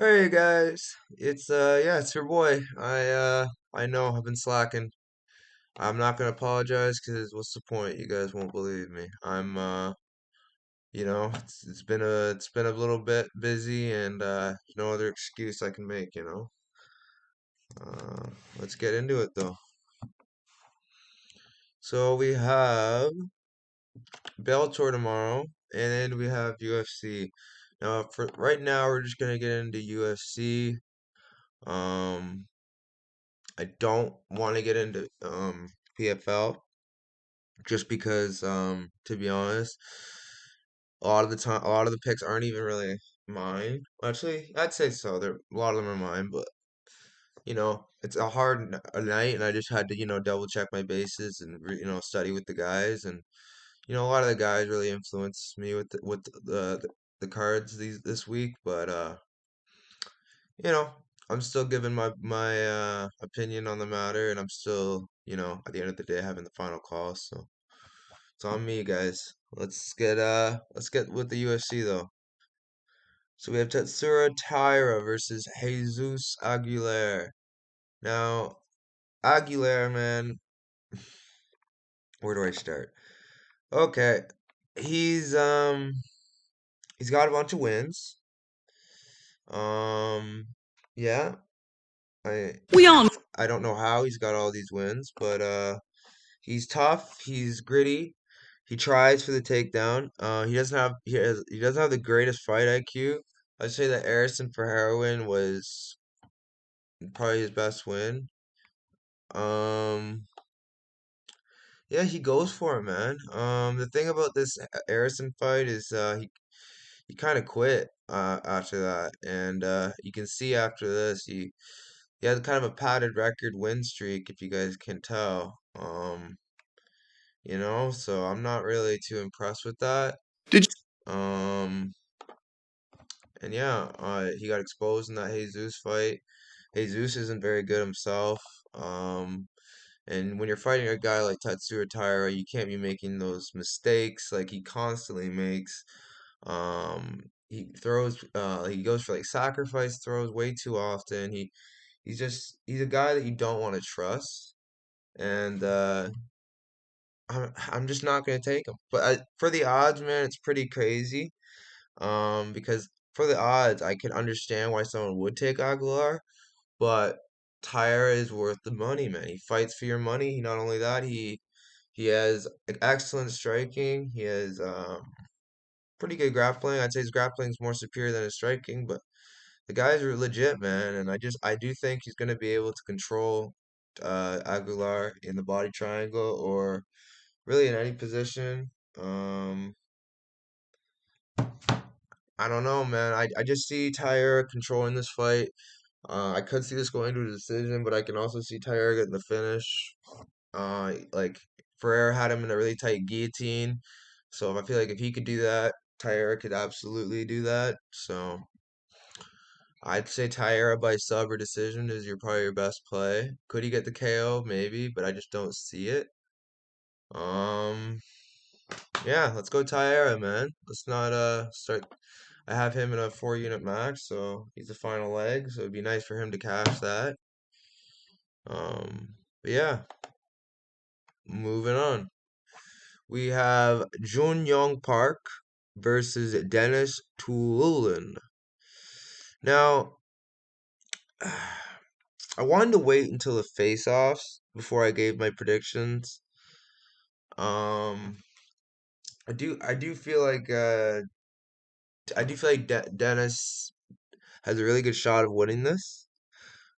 Hey guys, it's yeah, it's your boy. I know I've been slacking. I'm not gonna apologize because what's the point? You guys won't believe me. It's been a little bit busy and there's no other excuse I can make. Uh, let's get into it though. So we have Bellator tomorrow and then we have UFC. Now for right now we're just gonna get into UFC. Um I don't want to get into PFL just because to be honest, a lot of the time a lot of the picks aren't even really mine. Actually, I'd say so. A lot of them are mine, but it's a hard a night and I just had to, double check my bases and study with the guys and a lot of the guys really influenced me with the cards this week, but you know, I'm still giving my opinion on the matter, and I'm still, at the end of the day, having the final call. So it's on me, guys. Let's get with the UFC though. So we have Tatsura Taira versus Jesus Aguilar. Now, Aguilar, man, where do I start? Okay, he's um he's got a bunch of wins. Um, yeah, I We all know. I don't know how he's got all these wins, but he's tough. He's gritty. He tries for the takedown. He doesn't have the greatest fight IQ. I'd say that Harrison for heroin was probably his best win. Um, yeah, he goes for it, man. The thing about this Harrison fight is he kind of quit after that, and you can see after this he had kind of a padded record win streak, if you guys can tell. So I'm not really too impressed with that. Did Um, and yeah, he got exposed in that Jesus fight. Jesus isn't very good himself. And when you're fighting a guy like Tatsuro Taira, you can't be making those mistakes like he constantly makes. He goes for like sacrifice throws way too often. He's a guy that you don't want to trust. And I'm just not gonna take him. But for the odds, man, it's pretty crazy. Because for the odds, I can understand why someone would take Aguilar, but Tyra is worth the money, man. He fights for your money. Not only that, he has excellent striking. He has pretty good grappling. I'd say his grappling is more superior than his striking, but the guys are legit, man. And I do think he's gonna be able to control Aguilar in the body triangle or really in any position. Um, I don't know, man. I just see Tyra controlling this fight. I could see this going to a decision, but I can also see Tyra getting the finish. Like Ferrer had him in a really tight guillotine, so I feel like if he could do that, Tyra could absolutely do that. So I'd say Tyra by sub or decision is probably your best play. Could he get the KO? Maybe, but I just don't see it. Um, yeah, let's go Taira, man. Let's not start. I have him in a 4 unit match, so he's the final leg. So it'd be nice for him to cash that. But yeah, moving on. We have Jun Young Park versus Dennis Tiuliulin. Now, I wanted to wait until the face-offs before I gave my predictions. Um, I do feel like Dennis has a really good shot of winning this,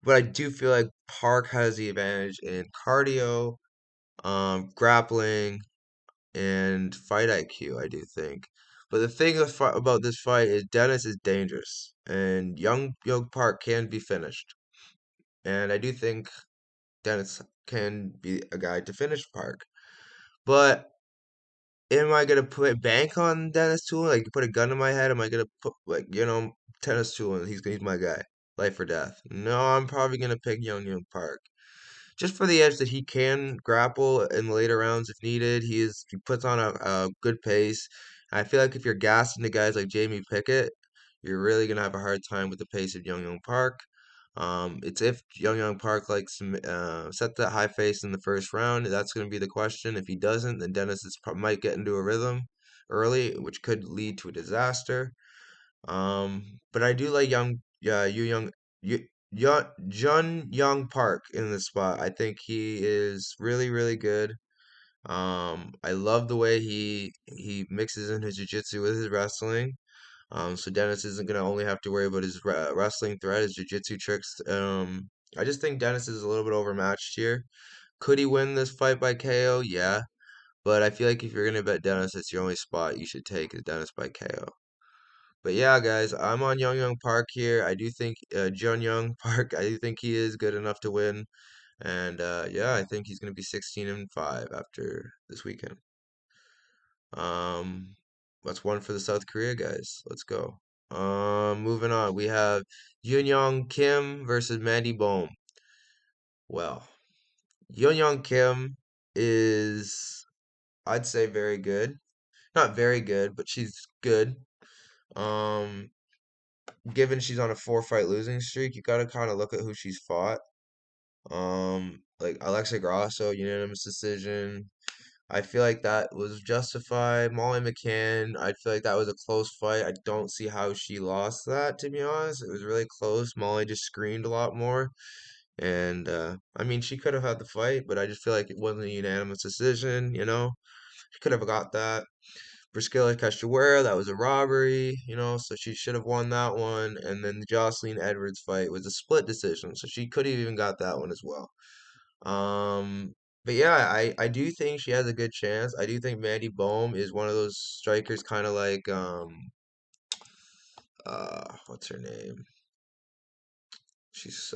but I do feel like Park has the advantage in cardio, grappling, and fight IQ, I do think. But the thing about this fight is Dennis is dangerous, and Young Park can be finished. And I do think Dennis can be a guy to finish Park. But am I gonna put bank on Dennis Toolin? Like put a gun in my head? Am I gonna put Dennis Toolin? He's my guy, life or death. No, I'm probably gonna pick Young Park just for the edge that he can grapple in the later rounds if needed. He puts on a good pace. I feel like if you're gassing the guys like Jamie Pickett, you're really gonna have a hard time with the pace of Young Park. It's if Young Park likes to set that high face in the first round. That's gonna be the question. If he doesn't, then might get into a rhythm early, which could lead to a disaster. But I do like Young Park in this spot. I think he is really, really good. I love the way he mixes in his jiu-jitsu with his wrestling. So Dennis isn't gonna only have to worry about his wrestling threat, his jiu-jitsu tricks. I just think Dennis is a little bit overmatched here. Could he win this fight by KO? Yeah, but I feel like if you're gonna bet Dennis, it's your only spot you should take is Dennis by KO. But yeah, guys, I'm on Young Park here. I do think Young Park. I do think he is good enough to win, and yeah, I think he's gonna be 16-5 after this weekend. Um, that's one for the South Korea guys. Let's go. Moving on, we have Young Kim versus Mandy Bohm. Well, Young Kim is, I'd say, very good. Not very good, but she's good. Um, Given she's on a four-fight losing streak, you gotta kind of look at who she's fought. Like Alexa Grasso, unanimous decision. I feel like that was justified. Molly McCann, I feel like that was a close fight. I don't see how she lost that, to be honest. It was really close. Molly just screamed a lot more. And I mean, she could have had the fight, but I just feel like it wasn't a unanimous decision, you know? She could have got that. Priscilla Cachoeira, that was a robbery, you know, so she should have won that one. And then the Jocelyn Edwards fight was a split decision, so she could have even got that one as well. But yeah, I do think she has a good chance. I do think Mandy Bohm is one of those strikers, kind of like what's her name? She's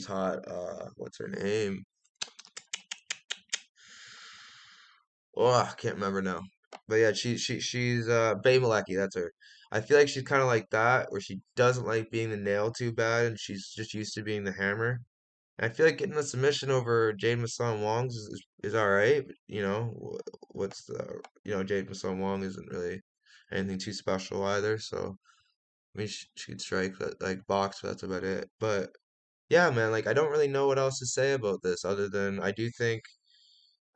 hot. What's her name? Oh, I can't remember now. But yeah, she's Bay Malecki, that's her. I feel like she's kind of like that, where she doesn't like being the nail too bad, and she's just used to being the hammer. And I feel like getting the submission over Jade Masan Wong's is all right. But, you know, what's the Jade Masan Wong isn't really anything too special either. So I mean, she could strike, but like box, but that's about it. But yeah, man, like I don't really know what else to say about this other than I do think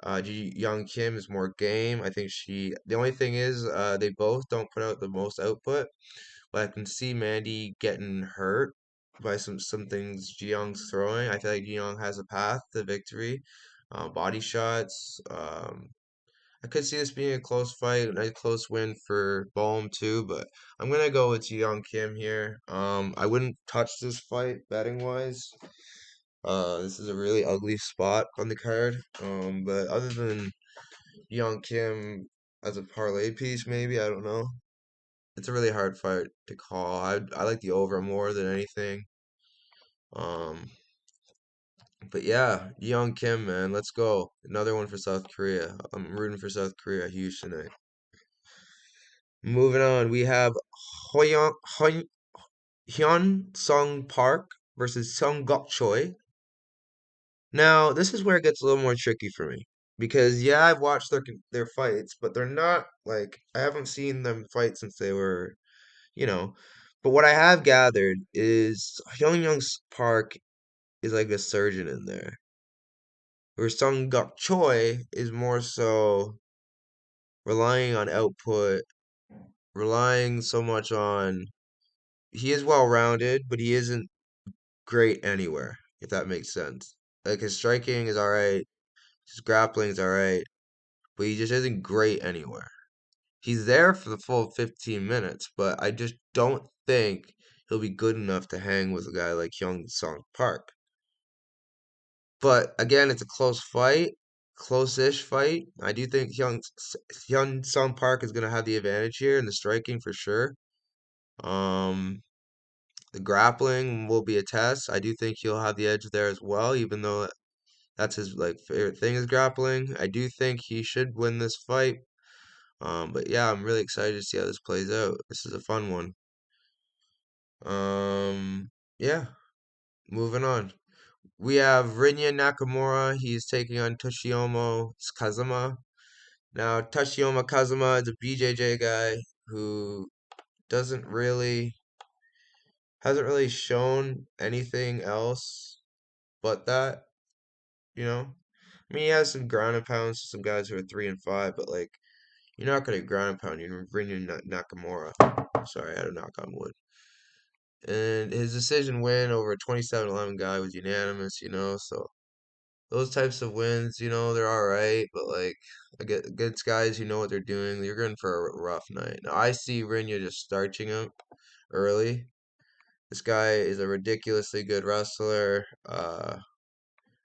Young Kim is more game. I think the only thing is, they both don't put out the most output, but I can see Mandy getting hurt by some things Ji Young's throwing. I feel like Ji Young has a path to victory. Body shots. I could see this being a close fight, a nice close win for Bohm too, but I'm gonna go with Ji Young Kim here. I wouldn't touch this fight betting wise. This is a really ugly spot on the card. But other than Young Kim as a parlay piece, maybe I don't know. It's a really hard fight to call. I like the over more than anything. Um, but yeah, Young Kim, man, let's go. Another one for South Korea. I'm rooting for South Korea huge tonight. Moving on, we have Hyun Sung Park versus Sung Gok Choi. Now, this is where it gets a little more tricky for me because yeah, I've watched their fights, but they're not like I haven't seen them fight since they were, you know. But what I have gathered is Hyun Park is like a surgeon in there, where Sung Guk Choi is more so relying on output, relying so much on he is well rounded, but he isn't great anywhere, if that makes sense. Like his striking is alright, his grappling is alright, but he just isn't great anywhere. He's there for the full 15 minutes, but I just don't think he'll be good enough to hang with a guy like Hyun Sung Park. But again, it's a close fight, close-ish fight. I do think Hyun Sung Park is gonna have the advantage here in the striking for sure. Um, the grappling will be a test. I do think he'll have the edge there as well, even though that's his like favorite thing is grappling. I do think he should win this fight. But yeah, I'm really excited to see how this plays out. This is a fun one. Yeah, moving on. We have Rinya Nakamura. He's taking on Toshiyama Kazama. Now, Toshiyama Kazama is a BJJ guy who doesn't really hasn't really shown anything else but that, you know. I mean, he has some ground and pounds to some guys who are 3-5, but like you're not gonna ground and pound. You're bringing Nakamura. Sorry, I had a knock on wood. And his decision win over a 27-11 guy was unanimous, so those types of wins, they're all right, but like against guys who know what they're doing, you're going for a rough night. Now I see Rinya just starching him early. This guy is a ridiculously good wrestler, and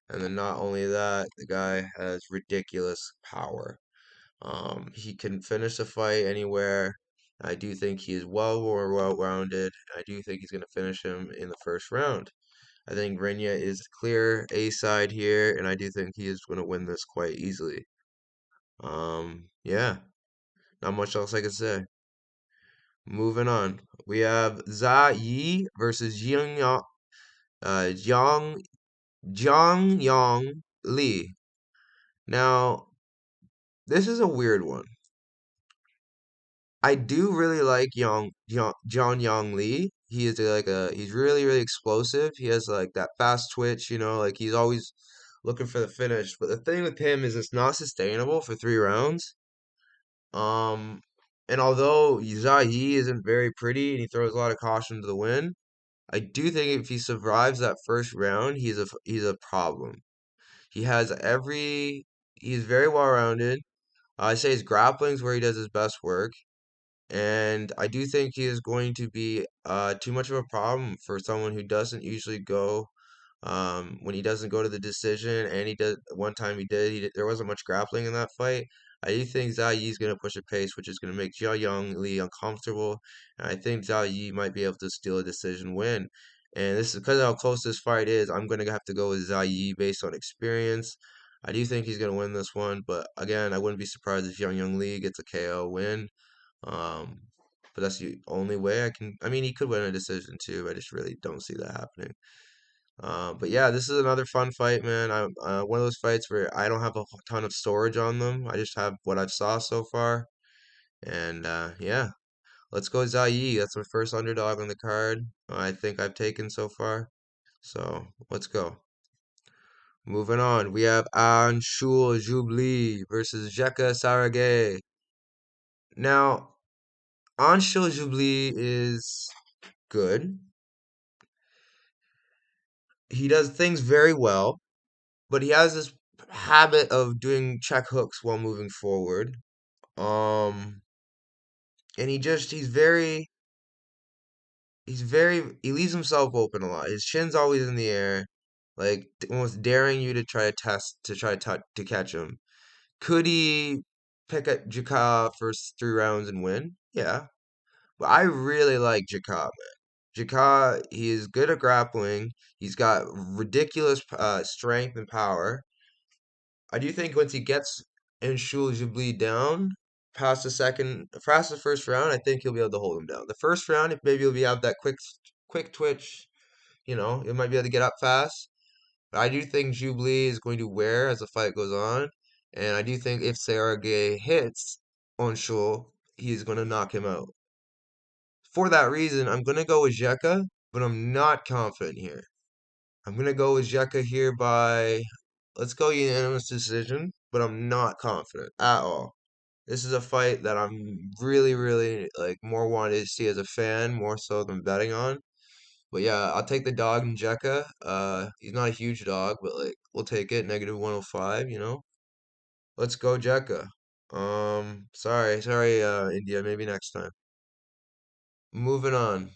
then not only that, the guy has ridiculous power. He can finish a fight anywhere. I do think he is more well-rounded. I do think he's going to finish him in the first round. I think Renya is clear A side here, and I do think he is going to win this quite easily. Yeah, not much else I can say. Moving on, we have Za Yi versus Jiang Yong Lee. Now, this is a weird one. I do really like John Yong Lee. He is he's really, really explosive. He has like that fast twitch, like he's always looking for the finish. But the thing with him is it's not sustainable for 3 rounds. Um, and although Yi isn't very pretty and he throws a lot of caution to the wind, I do think if he survives that first round, he's a problem. He has he's very well rounded. I say his grappling's where he does his best work. And I do think he is going to be too much of a problem for someone who doesn't usually go when he doesn't go to the decision. And he does one time there wasn't much grappling in that fight. I do think Zhao Yi's going to push a pace, which is going to make Jia Young Lee uncomfortable. And I think Zhao Yi might be able to steal a decision win. And this is because of how close this fight is. I'm going to have to go with Zhao Yi based on experience. I do think he's going to win this one, but again, I wouldn't be surprised if Young Lee gets a KO win. Um, but that's the only way I can. I mean, he could win a decision too. I just really don't see that happening. But yeah, this is another fun fight, man. One of those fights where I don't have a ton of storage on them. I just have what I've saw so far. And yeah, let's go Zai. That's my first underdog on the card. I think I've taken so far. So let's go. Moving on, we have Anshul Jubli versus Jeka Saragih. Now, Anshul Jubli is good. He does things very well, but he has this habit of doing check hooks while moving forward. Um, and he leaves himself open a lot. His chin's always in the air, like almost daring you to to catch him. Could he pick up Jakar first 3 rounds and win? Yeah, but I really like Jakar, man. Jakar, he is good at grappling. He's got ridiculous strength and power. I do think once he gets Anshul Jubli down past the first round, I think he'll be able to hold him down. The first round, if maybe he'll be have that quick twitch, it might be able to get up fast. But I do think Jubli is going to wear as the fight goes on, and I do think if Saragih hits Anshul, he's going to knock him out. For that reason, I'm going to go with Jeka, but I'm not confident here. I'm going to go with Jeka here by, let's go unanimous decision, but I'm not confident at all. This is a fight that I'm really, really like more wanted to see as a fan, more so than betting on. But yeah, I'll take the dog in Jeka. He's not a huge dog, but like we'll take it. Negative 105. Let's go Jeka. Sorry, India. Maybe next time. Moving on.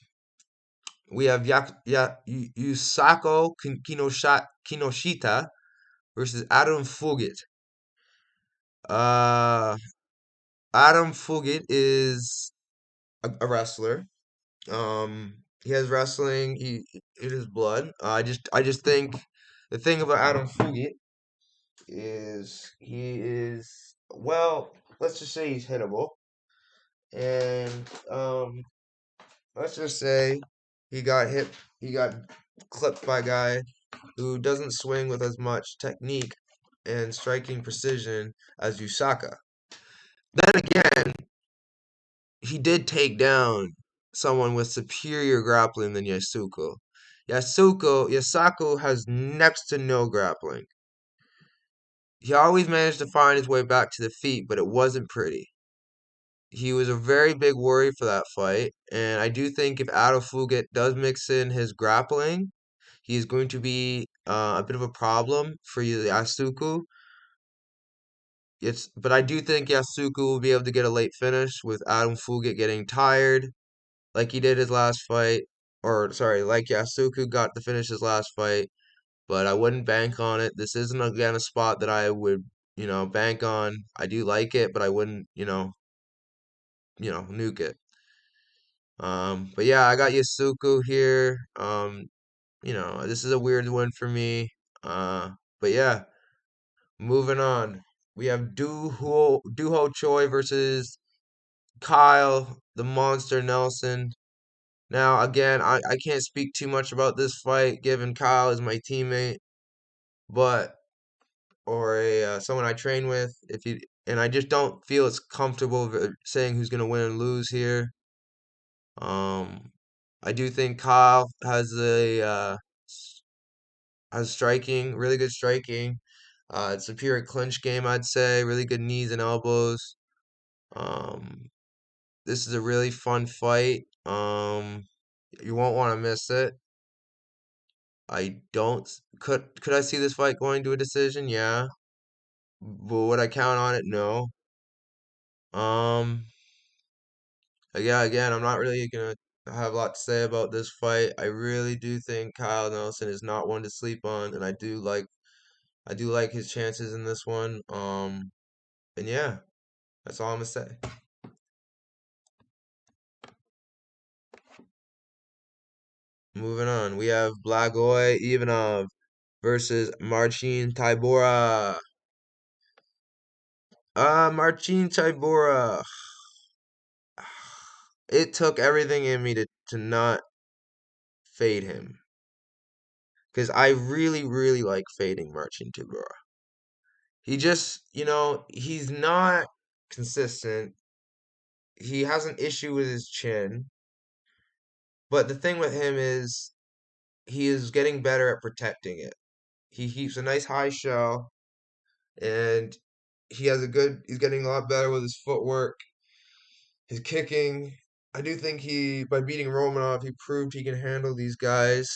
We have Yusako Kinoshita versus Adam Fuggit. Uh, Adam Fuggit is a wrestler. He has wrestling. It is blood. I just think the thing about Adam Fuggit is he is well. Let's just say he's hittable, and let's just say he got hit. He got clipped by a guy who doesn't swing with as much technique and striking precision as Usaka. Then again, he did take down someone with superior grappling than Yasuko. Yasaku has next to no grappling. He always managed to find his way back to the feet, but it wasn't pretty. He was a very big worry for that fight, and I do think if Fuggit does mix in his grappling, he is going to be a bit of a problem for Yasuku. But I do think Yasuku will be able to get a late finish with Fuggit getting tired, like he did his last fight, or sorry, like Yasuku got to finish his last fight. But I wouldn't bank on it. This isn't again a spot that I would, bank on. I do like it, but I wouldn't, nuke it. But yeah, I got Yasuku here. This is a weird one for me. But yeah, moving on. We have Duho Choi versus Kyle, the Monster Nelson. Now, again, I can't speak too much about this fight, given Kyle is my teammate, but or a someone I train with. And I just don't feel it's comfortable saying who's gonna win and lose here. Um, I do think Kyle has striking, really good striking. It's a pure clinch game, I'd say. Really good knees and elbows. Um, this is a really fun fight. You won't want to miss it. I don't. Could I see this fight going to a decision? Yeah. But would I count on it? No. Um. Yeah. Again, I'm not really gonna have a lot to say about this fight. I really do think Kyle Nelson is not one to sleep on, and I do like his chances in this one. And yeah, that's all I'm gonna say. Moving on, we have Blagoy Ivanov versus Marcin Tybura. Marcin Tybura. It took everything in me to not fade him. Because I really, really like fading Marcin Tybura. He just, he's not consistent. He has an issue with his chin. But the thing with him is he is getting better at protecting it. He keeps a nice high shell, and he's getting a lot better with his footwork, his kicking. I do think by beating Romanov, he proved he can handle these guys,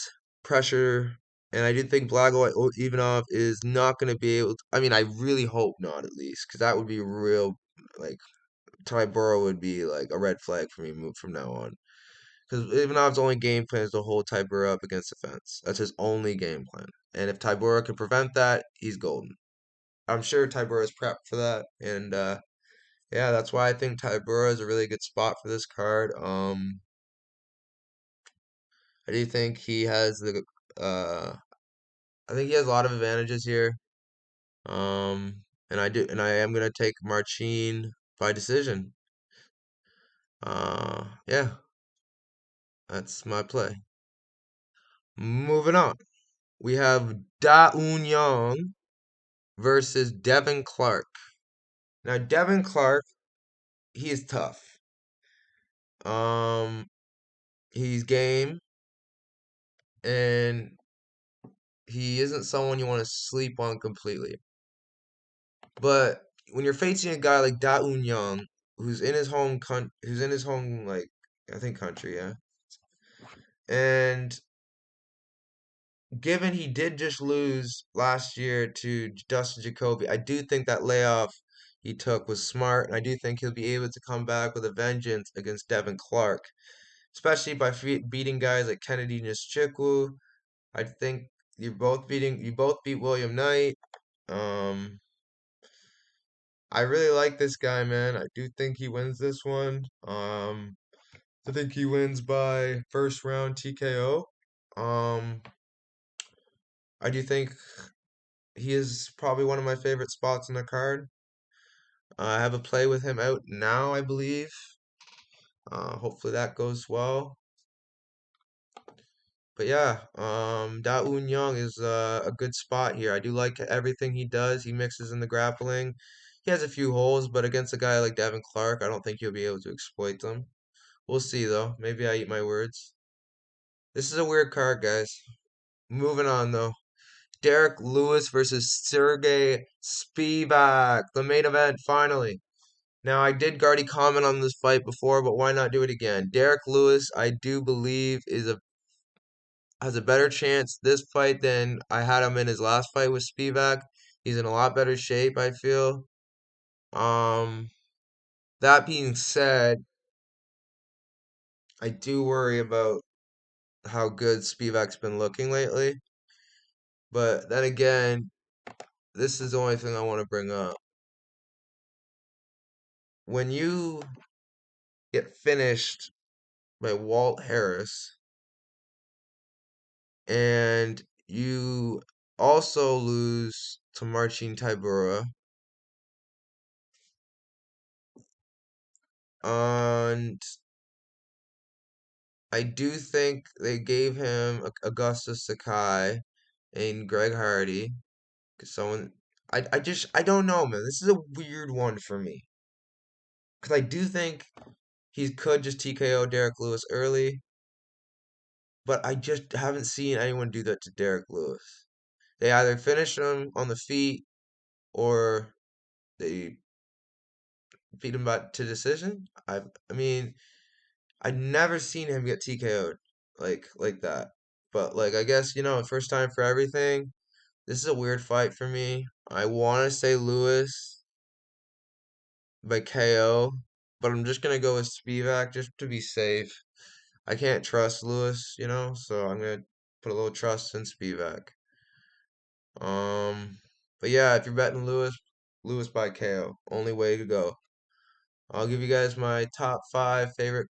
pressure, and I do think Blago Ivanov is not going to be able to, I mean, I really hope not, at least, because that would be real, like, Tybura would be, like, a red flag for me from now on. Because Ivanov's only game plan is to hold Tybura up against the fence. That's his only game plan. And if Tybura can prevent that, he's golden. I'm sure Tybura is prepped for that, and yeah, that's why I think Tybura is a really good spot for this card. I do think he has uh, I think he has a lot of advantages here. And I am gonna take Marcin by decision. Yeah, that's my play. Moving on, we have Da Un Young versus Devin Clark. Now, Devin Clark, he is tough. Um, he's game, and he isn't someone you want to sleep on completely. But when you're facing a guy like Da Un Young, who's in his home, like, I think country, yeah, and given he did just lose last year to Dustin Jacoby, I do think that layoff he took was smart, and I do think he'll be able to come back with a vengeance against Devin Clark, especially by beating guys like Kennedy Nishikwu. I think you both beat William Knight. Um, I really like this guy, man. I do think he wins this one. I think he wins by first round TKO. Um, I do think he is probably one of my favorite spots in the card. I have a play with him out now, I believe. Hopefully that goes well. But yeah, Da Un Young is a good spot here. I do like everything he does. He mixes in the grappling. He has a few holes, but against a guy like Devin Clark, I don't think he'll be able to exploit them. We'll see though. Maybe I eat my words. This is a weird card, guys. Moving on though. Derek Lewis versus Sergey Spivak. The main event finally. Now I did already comment on this fight before, but why not do it again? Derek Lewis, I do believe, has a better chance this fight than I had him in his last fight with Spivak. He's in a lot better shape, I feel. Um, that being said, I do worry about how good Spivak's been looking lately. But then again, this is the only thing I want to bring up. When you get finished by Walt Harris and you also lose to Marcin Tybura, and I do think they gave him Augustus Sakai and Greg Hardy. 'Cause I don't know, man. This is a weird one for me. Because I do think he could just TKO Derek Lewis early, but I just haven't seen anyone do that to Derek Lewis. They either finish him on the feet or they beat him back to decision. I mean, I've never seen him get TKO'd like that. But like I guess, first time for everything. This is a weird fight for me. I want to say Lewis by KO, but I'm just gonna go with Spivak just to be safe. I can't trust Lewis, so I'm gonna put a little trust in Spivak. Um, but yeah, if you're betting Lewis, Lewis by KO, only way to go. I'll give you guys my top 5 favorite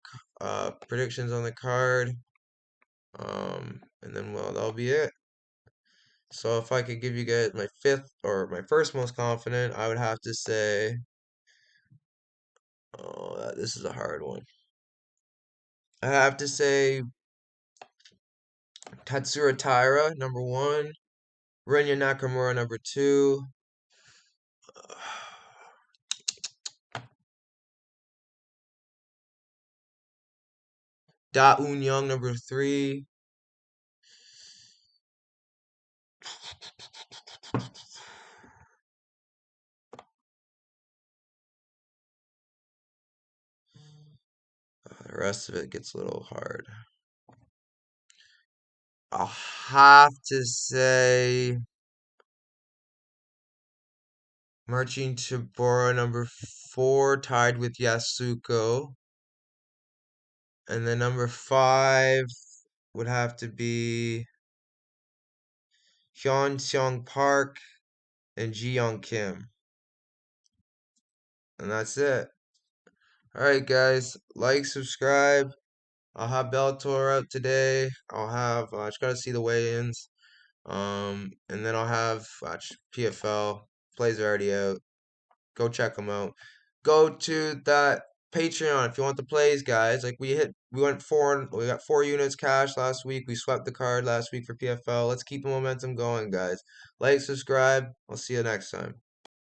predictions on the card. And then well, that'll be it. So if I could give you guys my fifth or my first most confident, I would have to say, oh, this is a hard one. I have to say Tatsura Taira, number 1. Renya Nakamura, number 2. Da Un Young, number 3. The rest of it gets a little hard. I'll have to say Marcin Tybura, number 4, tied with Yasuko. And then number 5 would have to be Hyun Seong Park and Ji Young Kim. And that's it. Alright, guys. Like, subscribe. I'll have Bellator out today. I just gotta see the weigh-ins. And then I'll have PFL. Plays are already out. Go check them out. Go to that Patreon if you want the plays, guys. Like we got 4 units cash last week. We swept the card last week for PFL. Let's keep the momentum going, guys. Like, subscribe. I'll see you next time.